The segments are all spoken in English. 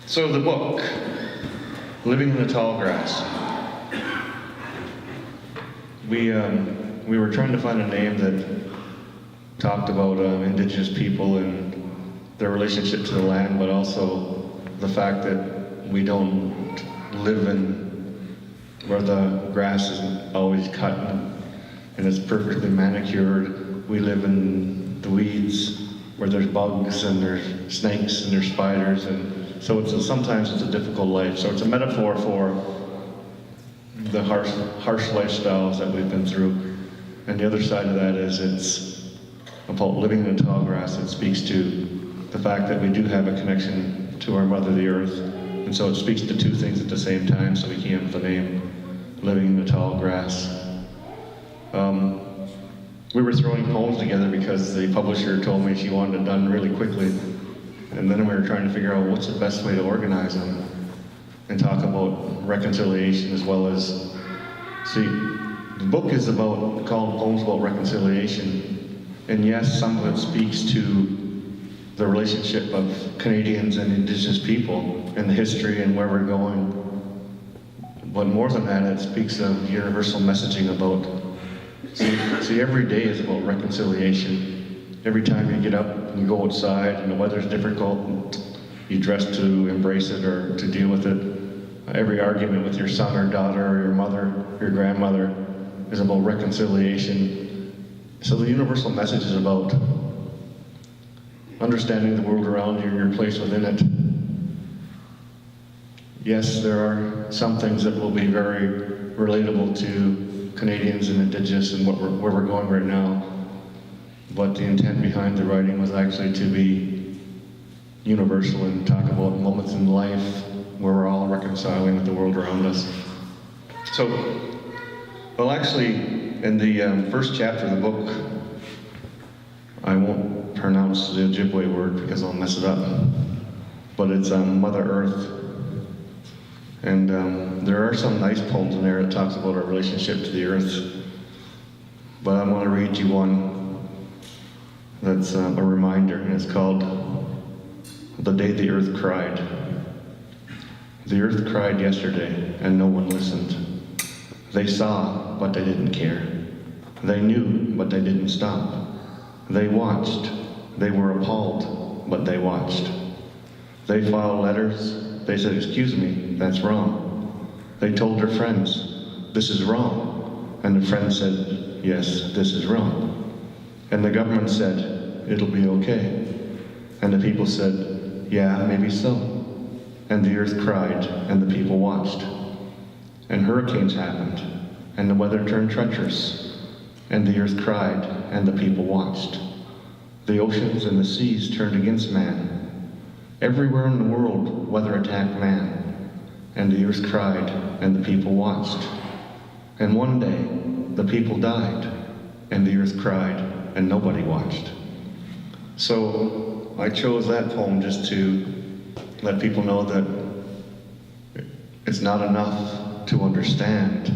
So the book, Living in the Tall Grass. We were trying to find a name that talked about Indigenous people and their relationship to the land, but also the fact that we don't live in where the grass isn't always cut and it's perfectly manicured. We live in the weeds where there's bugs and there's snakes and there's spiders, and so sometimes it's a difficult life. So it's a metaphor for the harsh lifestyles that we've been through. And the other side of that is it's about living in the tall grass. It speaks to the fact that we do have a connection to our Mother, the Earth. And so it speaks to two things at the same time, so we came up with the name, Living in the Tall Grass. We were throwing poems together because the publisher told me she wanted it done really quickly. And then we were trying to figure out what's the best way to organize them and talk about reconciliation as well as, see, the book is called Poems About Reconciliation. And yes, some of it speaks to the relationship of Canadians and Indigenous people and the history and where we're going. But more than that, it speaks of universal messaging about, see, every day is about reconciliation. Every time you get up and you go outside and the weather's difficult, and you dress to embrace it or to deal with it. Every argument with your son or daughter or your mother, your grandmother is about reconciliation. So the universal message is about understanding the world around you and your place within it. Yes, there are some things that will be very relatable to Canadians and Indigenous and where we're going right now. But the intent behind the writing was actually to be universal and talk about moments in life where we're all reconciling with the world around us. So, well, actually, in the first chapter of the book, I won't pronounce the Ojibwe word because I'll mess it up, but it's Mother Earth. And there are some nice poems in there that talks about our relationship to the earth. But I'm going to read you one that's a reminder, and it's called The Day the Earth Cried. The earth cried yesterday, and no one listened. They saw, but they didn't care. They knew, but they didn't stop. They watched. They were appalled, but they watched. They filed letters. They said, "Excuse me, that's wrong." They told their friends, "This is wrong." And the friends said, "Yes, this is wrong." And the government said, "It'll be okay." And the people said, "Yeah, maybe so." And the earth cried, and the people watched. And hurricanes happened, and the weather turned treacherous. And the earth cried, and the people watched. The oceans and the seas turned against man. Everywhere in the world, weather attacked man. And the earth cried, and the people watched. And one day, the people died, and the earth cried, and nobody watched. So I chose that poem just to let people know that it's not enough to understand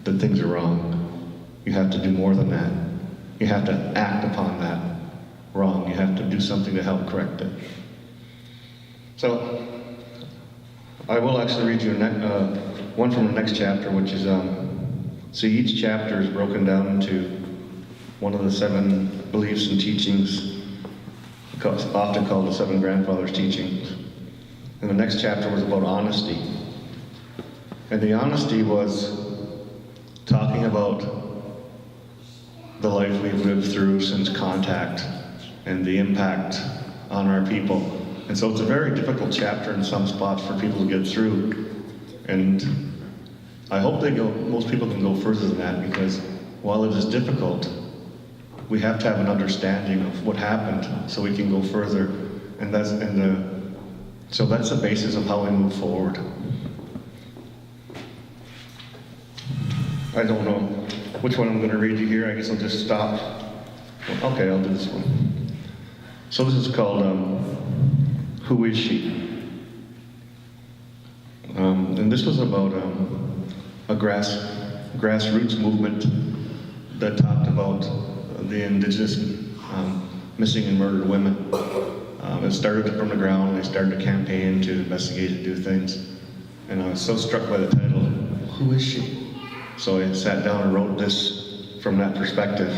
that things are wrong. You have to do more than that. You have to act upon that wrong. You have to do something to help correct it. So I will actually read you one from the next chapter, which is, see, each chapter is broken down into one of the 7 beliefs and teachings, often called the 7 grandfathers' teachings. And the next chapter was about honesty. And the honesty was talking about the life we've lived through since contact and the impact on our people. And so it's a very difficult chapter in some spots for people to get through. And I hope most people can go further than that, because while it is difficult, we have to have an understanding of what happened so we can go further. So that's the basis of how we move forward. I don't know which one I'm going to read you here. I guess I'll just stop. Okay, I'll do this one. So this is called Who Is She? And this was about a grassroots movement that talked about the Indigenous missing and murdered women. It started from the ground. They started a campaign to investigate and do things. And I was so struck by the title, Who is she? So I sat down and wrote this from that perspective.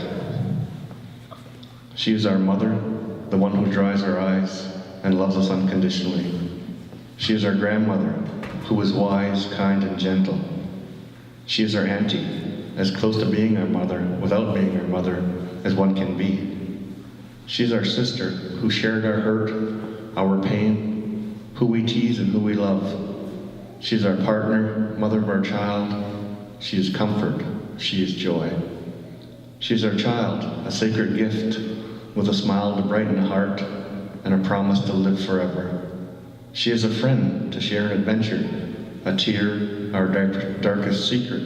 She is our mother, the one who dries our eyes and loves us unconditionally. She is our grandmother, who is wise, kind, and gentle. She is our auntie, as close to being our mother without being our mother as one can be. She is our sister, who shared our hurt, our pain, who we tease and who we love. She is our partner, mother of our child. She is comfort. She is joy. She is our child, a sacred gift, with a smile to brighten the heart and a promise to live forever. She is a friend to share an adventure, a tear, our darkest secret.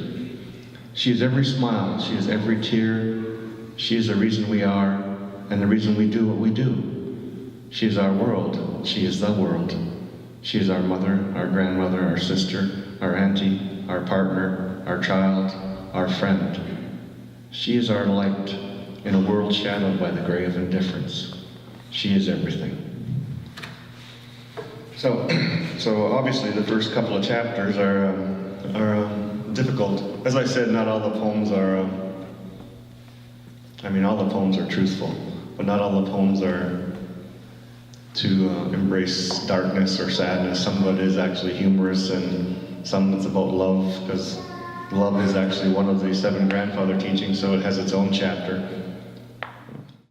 She is every smile. She is every tear. She is the reason we are and the reason we do what we do. She is our world. She is the world. She is our mother, our grandmother, our sister, our auntie, our partner, our child, our friend. She is our light in a world shadowed by the gray of indifference. She is everything. So obviously the first couple of chapters are difficult. As I said, not all the poems are, all the poems are truthful, but not all the poems are to embrace darkness or sadness. Some of it is actually humorous, and some that's about love, because love is actually one of the 7 grandfather teachings, so it has its own chapter.